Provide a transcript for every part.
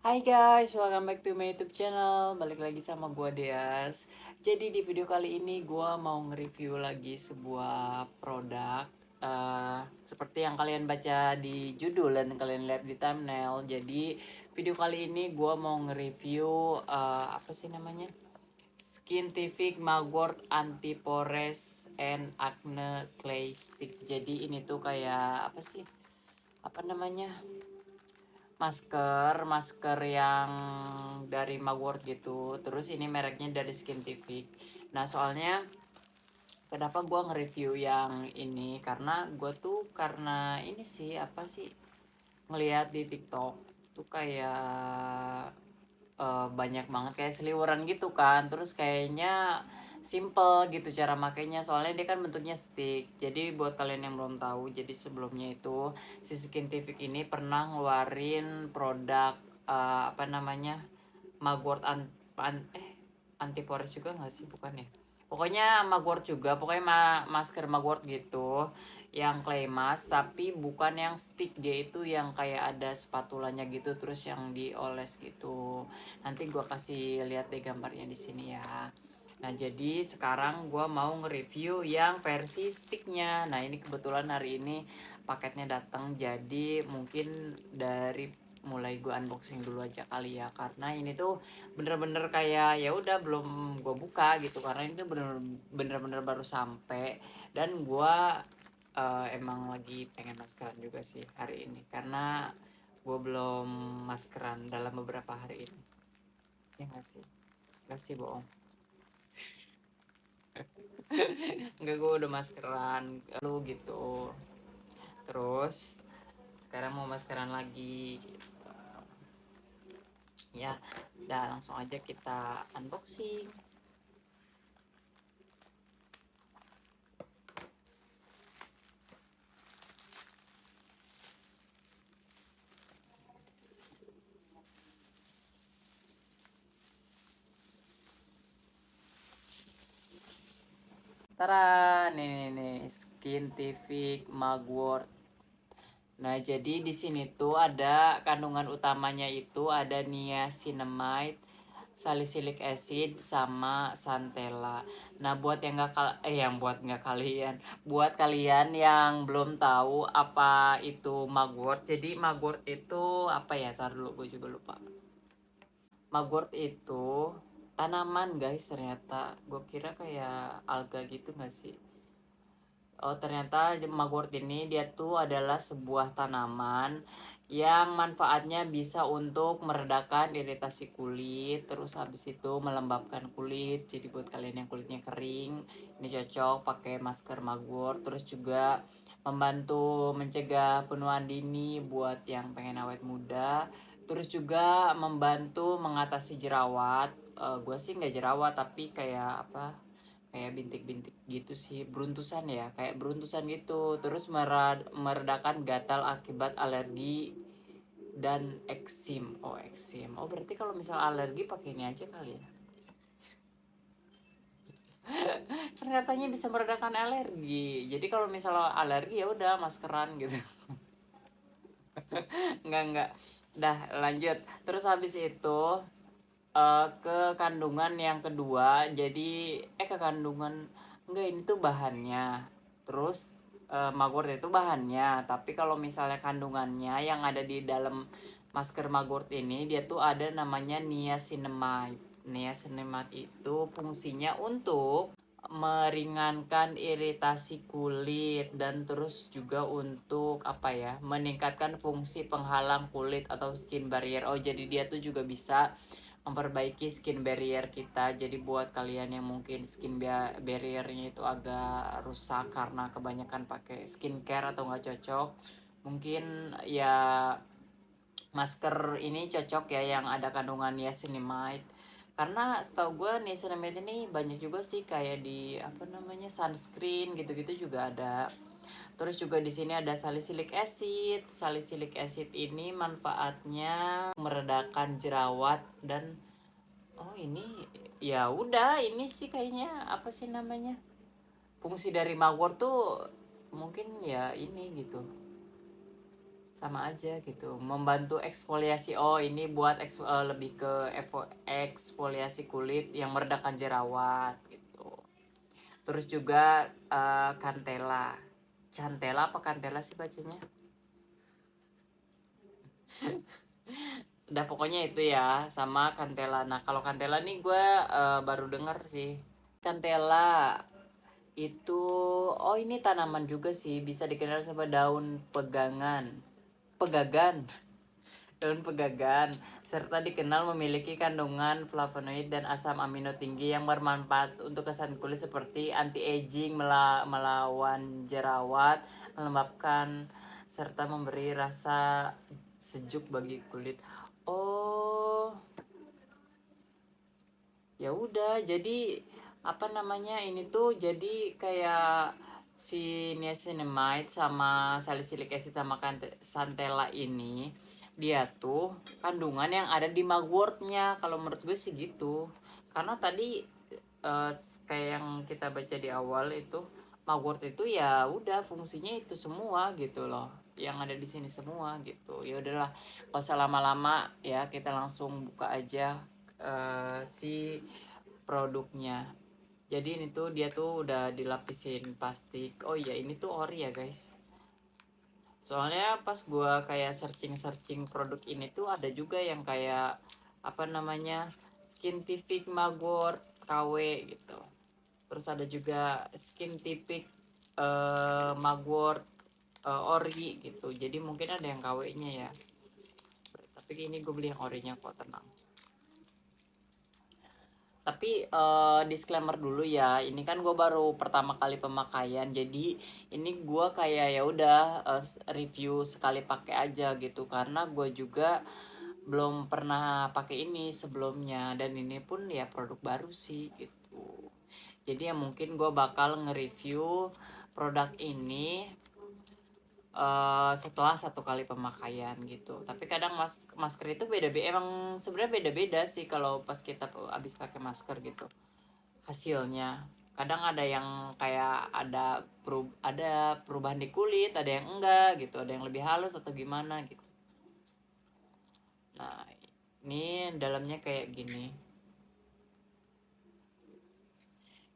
Hai guys, welcome back to my YouTube channel. Balik lagi sama gua Deas. Jadi di video kali ini gua mau nge-review lagi sebuah produk seperti yang kalian baca di judul dan kalian lihat di thumbnail. Jadi video kali ini gua mau nge-review apa sih namanya? Skintific Mugwort Anti Pores and Acne Clay Stick. Jadi ini tuh kayak apa sih? Apa namanya? Masker yang dari Mugwort gitu. Terus ini mereknya dari Skintific. Nah, soalnya kenapa gue nge-review yang ini karena ini sih apa sih, ngelihat di TikTok tuh kayak banyak banget kayak seliweran gitu kan. Terus kayaknya simple gitu cara makainya, soalnya dia kan bentuknya stick. Jadi buat kalian yang belum tahu, jadi sebelumnya itu si Skintific ini pernah ngeluarin produk apa namanya, Mugwort anti pores juga nggak sih, bukan ya, pokoknya Mugwort juga, pokoknya masker Mugwort gitu yang clay mask, tapi bukan yang stick. Dia itu yang kayak ada spatulanya gitu, terus yang dioles gitu. Nanti gua kasih lihat deh gambarnya di sini ya. Nah, jadi sekarang gua mau nge-review yang versi sticknya. Nah, ini kebetulan hari ini paketnya datang, jadi mungkin dari mulai gue unboxing dulu aja kali ya, karena ini tuh bener-bener kayak ya udah belum gue buka gitu, karena ini tuh bener-bener baru sampai. Dan gue emang lagi pengen maskeran juga sih hari ini, karena gue belum maskeran dalam beberapa hari ini. Ya nggak sih bohong. Nggak, gue udah maskeran lu gitu. Terus sekarang mau maskeran lagi gitu. Ya udah, langsung aja kita unboxing. Tara, nih Skintific Mugwort. Nah, jadi di sini tuh ada kandungan utamanya, itu ada niacinamide, salicylic acid, sama santella. Nah, buat yang nggak yang buat nggak kalian, buat kalian yang belum tahu apa itu Mugwort. Jadi Mugwort itu apa ya? Tar dulu, gue juga lupa. Mugwort itu tanaman guys, ternyata gue kira kayak alga gitu nggak sih. Oh, ternyata Mugwort ini dia tuh adalah sebuah tanaman yang manfaatnya bisa untuk meredakan iritasi kulit, terus habis itu melembabkan kulit. Jadi buat kalian yang kulitnya kering, ini cocok pakai masker Mugwort. Terus juga membantu mencegah penuaan dini buat yang pengen awet muda. Terus juga membantu mengatasi jerawat. Gue sih nggak jerawat, tapi kayak apa, kayak bintik-bintik gitu sih, beruntusan ya, kayak beruntusan gitu. Terus meredakan gatal akibat alergi dan eksim. Oh, eksim, oh berarti kalau misal alergi pakai ini aja kali ya. Ternyatanya bisa meredakan alergi, jadi kalau misal alergi ya udah maskeran gitu. Enggak, dah lanjut. Terus habis itu ke kandungan yang kedua. Jadi ke kandungan, enggak, ini tuh bahannya. Terus Mugwort itu bahannya, tapi kalau misalnya kandungannya yang ada di dalam masker Mugwort ini, dia tuh ada namanya niacinamide. Niacinamide itu fungsinya untuk meringankan iritasi kulit, dan terus juga untuk apa ya, meningkatkan fungsi penghalang kulit atau skin barrier. Oh, jadi dia tuh juga bisa memperbaiki skin barrier kita. Jadi buat kalian yang mungkin skin barriernya itu agak rusak karena kebanyakan pakai skincare atau nggak cocok, mungkin ya masker ini cocok ya yang ada kandungan niacinamide. Karena setahu gue niacinamide ini banyak juga sih kayak di apa namanya, sunscreen gitu-gitu juga ada. Terus juga di sini ada salicylic acid. Salicylic acid ini manfaatnya meredakan jerawat dan oh ini ya udah, ini sih kayaknya apa sih namanya, fungsi dari Mugwort tuh mungkin ya ini gitu, sama aja gitu, membantu eksfoliasi. Oh, ini buat lebih ke eksfoliasi kulit yang meredakan jerawat gitu. Terus juga cantela apa cantela sih bacanya, udah pokoknya itu ya, sama cantela. Nah kalau cantela nih gue baru denger sih. Cantela itu, oh ini tanaman juga sih, bisa dikenal sama daun pegagan, daun pegagan, serta dikenal memiliki kandungan flavonoid dan asam amino tinggi yang bermanfaat untuk kesehatan kulit seperti anti-aging, melawan jerawat, melembabkan, serta memberi rasa sejuk bagi kulit. Oh, ya udah, jadi apa namanya, ini tuh jadi kayak si niacinamide sama salicylic acid sama santella ini, dia tuh kandungan yang ada di mugwortnya, kalau menurut gue sih gitu. Karena tadi eh, kayak yang kita baca di awal itu, mugwort itu ya udah fungsinya itu semua gitu loh, yang ada di sini semua gitu. Ya udahlah, nggak usah lama-lama ya, kita langsung buka aja si produknya. Jadi ini tuh dia tuh udah dilapisin plastik. Oh iya, ini tuh ori ya guys. Soalnya pas gue kayak searching produk ini tuh ada juga yang kayak apa namanya, Skintific Magwort KW gitu. Terus ada juga Skintific Magwort ori gitu. Jadi mungkin ada yang KW-nya ya. Tapi ini gue beli yang orinya kok, tenang. Tapi disclaimer dulu ya, ini kan gue baru pertama kali pemakaian, jadi ini gue kayak ya udah review sekali pakai aja gitu, karena gue juga belum pernah pakai ini sebelumnya, dan ini pun ya produk baru sih gitu. Jadi ya mungkin gue bakal nge-review produk ini setelah satu kali pemakaian gitu. Tapi kadang masker itu beda-beda, emang sebenarnya beda-beda sih kalau pas kita habis pakai masker gitu hasilnya. Kadang ada yang kayak ada perubahan di kulit, ada yang enggak gitu, ada yang lebih halus atau gimana gitu. Nah ini dalamnya kayak gini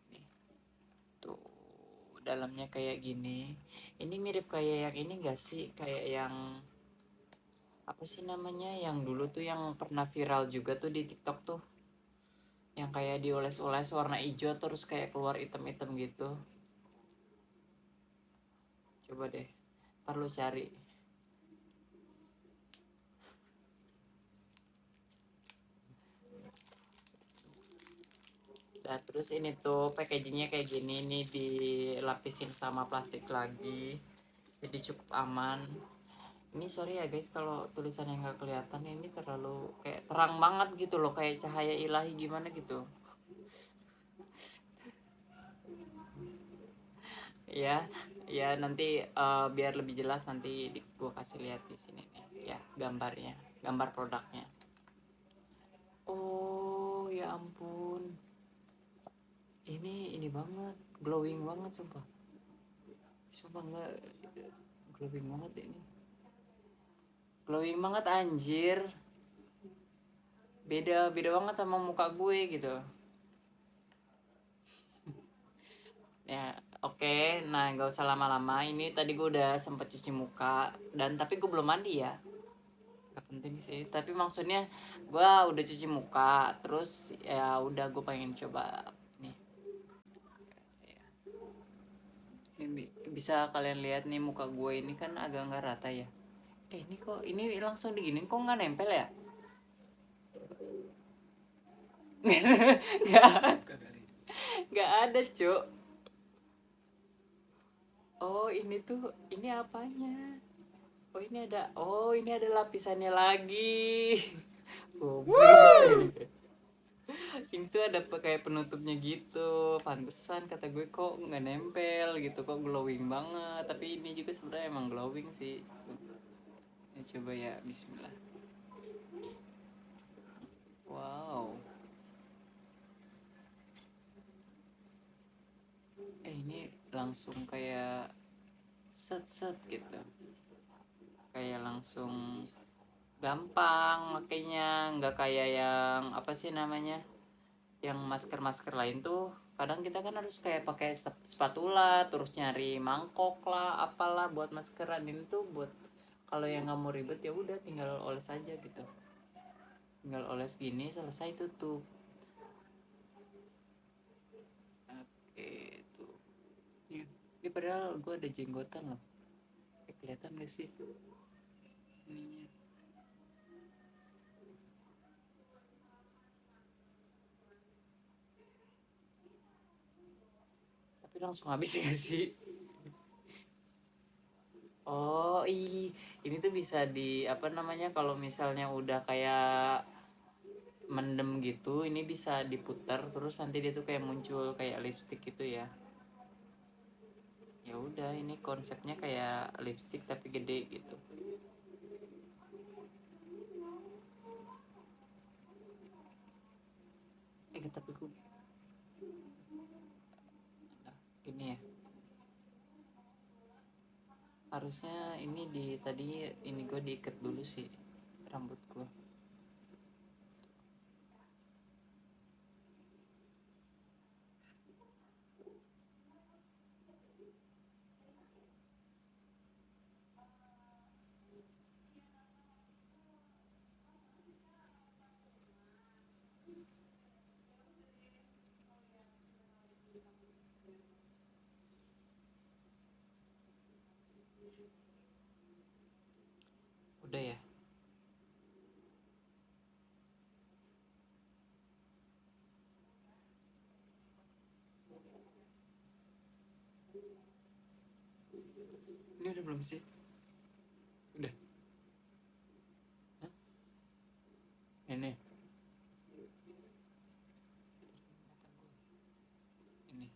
nih, tuh dalamnya kayak gini. Ini mirip kayak yang ini enggak sih, kayak yang apa sih namanya, yang dulu tuh yang pernah viral juga tuh di TikTok tuh, yang kayak dioles-oles warna hijau terus kayak keluar item-item gitu. Coba deh, ntar lu cari. Nah terus ini tuh packagingnya kayak gini nih, dilapisin sama plastik lagi, jadi cukup aman. Ini sorry ya guys kalau tulisannya nggak kelihatan, ini terlalu kayak terang banget gitu loh, kayak cahaya ilahi gimana gitu ya. Ya nanti biar lebih jelas nanti gue kasih lihat di sini nih ya, gambarnya, gambar produknya. Oh ya ampun, ini banget, glowing banget sumpah. Sumpah nggak, glowing banget ini, glowing banget anjir. Beda beda banget sama muka gue gitu ya. Oke, nah nggak usah lama-lama, ini tadi gue udah sempet cuci muka, dan tapi gue belum mandi ya, gak penting sih, tapi maksudnya gue udah cuci muka, terus ya udah gue pengen coba nih. Ini bisa kalian lihat nih, muka gue ini kan agak nggak rata ya. Ini kok ini langsung diginin kok nggak nempel ya. nggak nggak ada cuk. Oh ini tuh, ini apanya. Oh ini ada lapisannya lagi. Goblok. Ini tuh ada kayak penutupnya gitu. Pantesan kata gue kok nggak nempel gitu, kok glowing banget. Tapi ini juga sebenarnya emang glowing sih. Ya, coba ya, Bismillah. Wow. Ini langsung kayak set set gitu. kayak langsung gampang makanya, nggak kayak yang apa sih namanya, yang masker lain tuh kadang kita kan harus kayak pakai spatula terus nyari mangkok lah apalah buat maskeran. Ini tuh buat kalau yang nggak mau ribet ya udah tinggal oles aja gitu, tinggal oles gini selesai tutup. Oke tuh ya, ini padahal gue ada jenggotan loh, kelihatan gak sih ininya? Tapi langsung habis gak sih? Oh ini tuh bisa di apa namanya, kalau misalnya udah kayak mendem gitu, ini bisa diputar terus nanti dia tuh kayak muncul kayak lipstick gitu ya. Ya udah, ini konsepnya kayak lipstick tapi gede gitu. Tapi gue nah, gini ya. Harusnya ini di tadi ini gue diikat dulu sih rambut gue. Udah ya. Ini udah belum sih? Udah. Hah? Ini. Ini.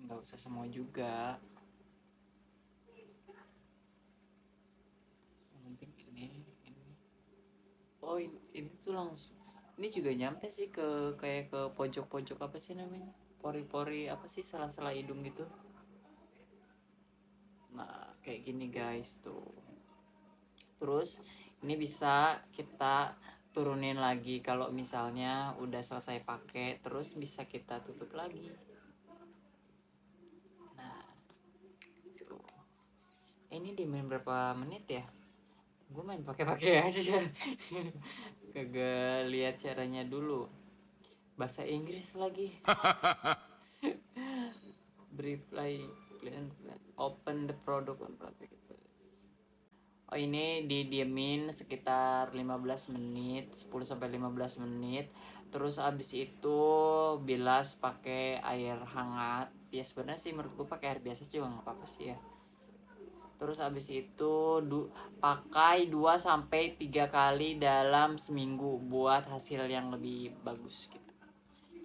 Nggak usah semua juga. Yang penting ini. Oh ini tuh langsung. Ini juga nyampe sih ke kayak ke pojok-pojok apa sih namanya? Pori-pori apa sih, sela-sela hidung gitu. Nah, kayak gini guys tuh. Terus ini bisa kita turunin lagi kalau misalnya udah selesai pakai, terus bisa kita tutup lagi. Nah, tuh. Ini di main berapa menit ya? Gue main pakai aja. Kagak lihat caranya dulu. Bahasa Inggris lagi. Reply open the product on product. Oh ini didiemin sekitar 15 menit, 10 sampai 15 menit. Terus abis itu bilas pakai air hangat. Ya sebenarnya sih menurut gue pakai air biasa juga nggak apa-apa sih ya. Terus abis itu pakai 2 sampai 3 kali dalam seminggu buat hasil yang lebih bagus gitu.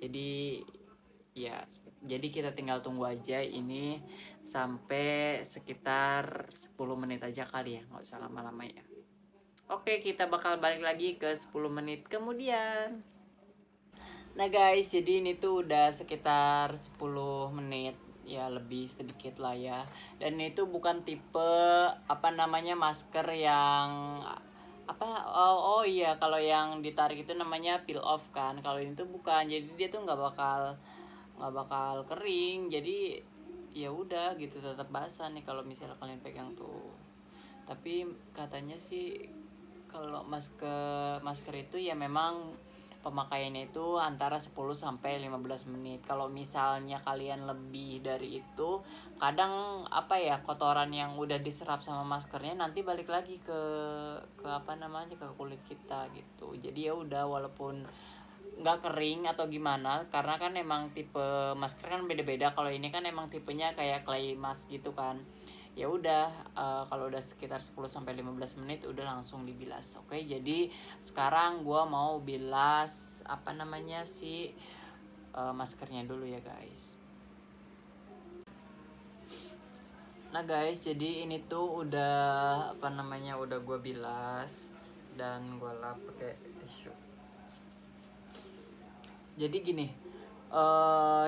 Jadi ya, jadi kita tinggal tunggu aja ini sampai sekitar 10 menit aja kali ya, nggak usah lama-lama ya. Oke, kita bakal balik lagi ke 10 menit kemudian. Nah guys, jadi ini tuh udah sekitar 10 menit ya, lebih sedikit lah ya. Dan itu bukan tipe apa namanya masker yang apa, oh iya, kalau yang ditarik itu namanya peel off kan. Kalau ini tuh bukan, jadi dia tuh nggak bakal kering. Jadi ya udah gitu, tetap basah nih kalau misalnya kalian pegang tuh. Tapi katanya sih kalau masker itu ya memang pemakaiannya itu antara 10 sampai 15 menit. Kalau misalnya kalian lebih dari itu, kadang apa ya, kotoran yang udah diserap sama maskernya nanti balik lagi ke apa namanya, ke kulit kita gitu. Jadi ya udah, walaupun nggak kering atau gimana, karena kan emang tipe masker kan beda-beda. Kalau ini kan emang tipenya kayak clay mask gitu kan. Ya udah, kalau udah sekitar 10 sampai 15 menit udah langsung dibilas. Oke, jadi sekarang gua mau bilas apa namanya sih, maskernya dulu ya guys. Nah guys, jadi ini tuh udah apa namanya, udah gua bilas dan gua lap pakai tisu. Jadi gini,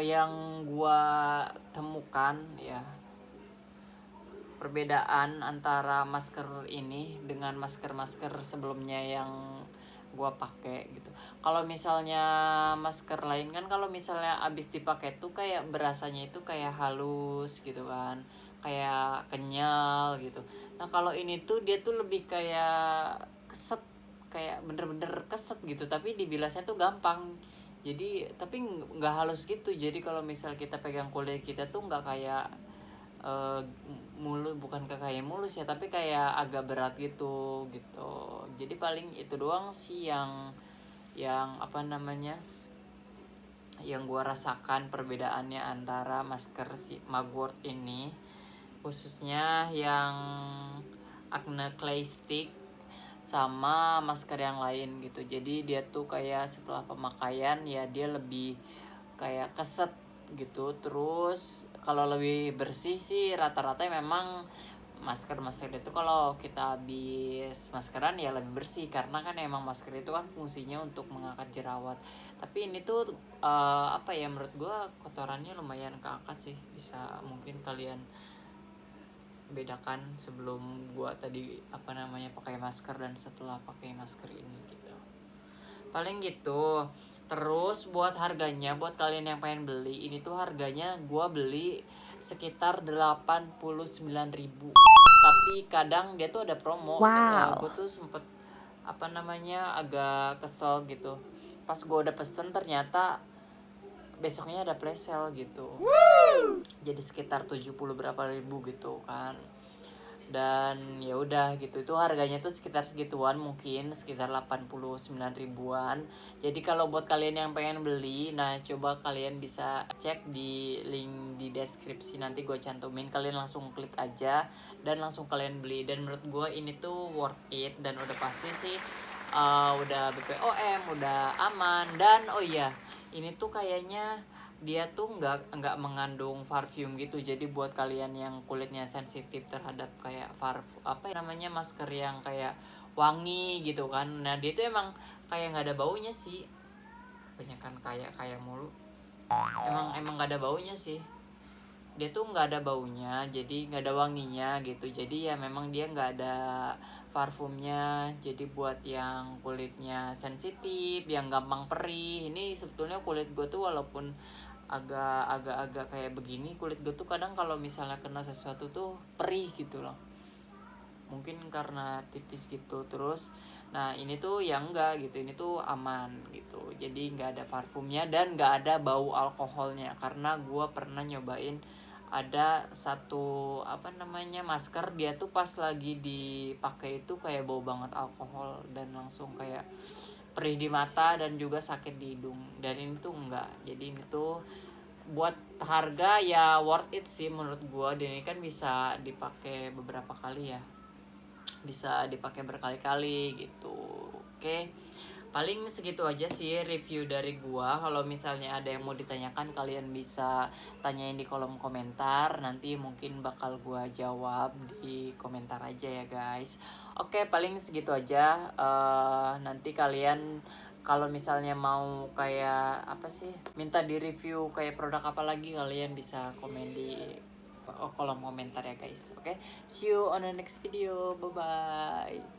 yang gua temukan ya, perbedaan antara masker ini dengan masker-masker sebelumnya yang gua pakai gitu. Kalau misalnya masker lain kan kalau misalnya abis dipakai tuh kayak berasanya itu kayak halus gitu kan, kayak kenyal gitu. Nah kalau ini tuh dia tuh lebih kayak keset, kayak bener-bener keset gitu, tapi dibilasnya tuh gampang. Jadi tapi nggak halus gitu. Jadi kalau misal kita pegang kulit kita tuh nggak kayak eh, bukan kayak mulus ya, tapi kayak agak berat gitu gitu. Jadi paling itu doang sih yang apa namanya, yang gua rasakan perbedaannya antara masker si Mugwort ini, khususnya yang Acne Clay Stick sama masker yang lain gitu. Jadi dia tuh kayak setelah pemakaian ya dia lebih kayak keset gitu. Terus kalau lebih bersih sih rata-rata memang masker itu kalau kita habis maskeran ya lebih bersih, karena kan emang masker itu kan fungsinya untuk mengangkat jerawat. Tapi ini tuh apa ya, menurut gue kotorannya lumayan keangkat sih. Bisa mungkin kalian bedakan sebelum gua tadi apa namanya pakai masker dan setelah pakai masker ini gitu. Paling gitu. Terus buat harganya, buat kalian yang pengen beli, ini tuh harganya gua beli sekitar 89.000. Tapi kadang dia tuh ada promo. Wow. Gue tuh sempet apa namanya agak kesel gitu. Pas gua udah pesen ternyata besoknya ada flash sale gitu. Jadi sekitar 70 berapa ribu gitu kan. Dan ya udah gitu, itu harganya tuh sekitar segituan, mungkin sekitar 89 ribuan. Jadi kalau buat kalian yang pengen beli, nah coba kalian bisa cek di link di deskripsi, nanti gue cantumin, kalian langsung klik aja dan langsung kalian beli. Dan menurut gue ini tuh worth it, dan udah pasti sih udah BPOM, udah aman. Dan oh iya, ini tuh kayaknya dia tuh nggak mengandung parfum gitu. Jadi buat kalian yang kulitnya sensitif terhadap kayak apa namanya masker yang kayak wangi gitu kan, nah dia tuh emang kayak nggak ada baunya sih, banyak kan kayak mulu, emang nggak ada baunya sih. Dia tuh nggak ada baunya, jadi nggak ada wanginya gitu. Jadi ya memang dia nggak ada parfumnya. Jadi buat yang kulitnya sensitif, yang gampang perih, ini sebetulnya kulit gue tuh walaupun agak kayak begini, kulit gue tuh kadang kalau misalnya kena sesuatu tuh perih gitu loh, mungkin karena tipis gitu. Terus nah ini tuh yang enggak gitu, ini tuh aman gitu, jadi nggak ada parfumnya dan nggak ada bau alkoholnya. Karena gue pernah nyobain ada satu apa namanya masker, dia tuh pas lagi dipakai itu kayak bau banget alkohol dan langsung kayak perih di mata dan juga sakit di hidung. Dan ini tuh enggak, jadi ini tuh buat harga ya worth it sih menurut gue. Dan ini kan bisa dipakai beberapa kali ya, bisa dipakai berkali-kali gitu. Oke, paling segitu aja sih review dari gua. Kalau misalnya ada yang mau ditanyakan, kalian bisa tanyain di kolom komentar, nanti mungkin bakal gua jawab di komentar aja ya guys. Oke, paling segitu aja. Nanti kalian kalau misalnya mau kayak apa sih, minta di review kayak produk apa lagi, kalian bisa komen di kolom komentar ya guys. Oke, see you on the next video. Bye bye.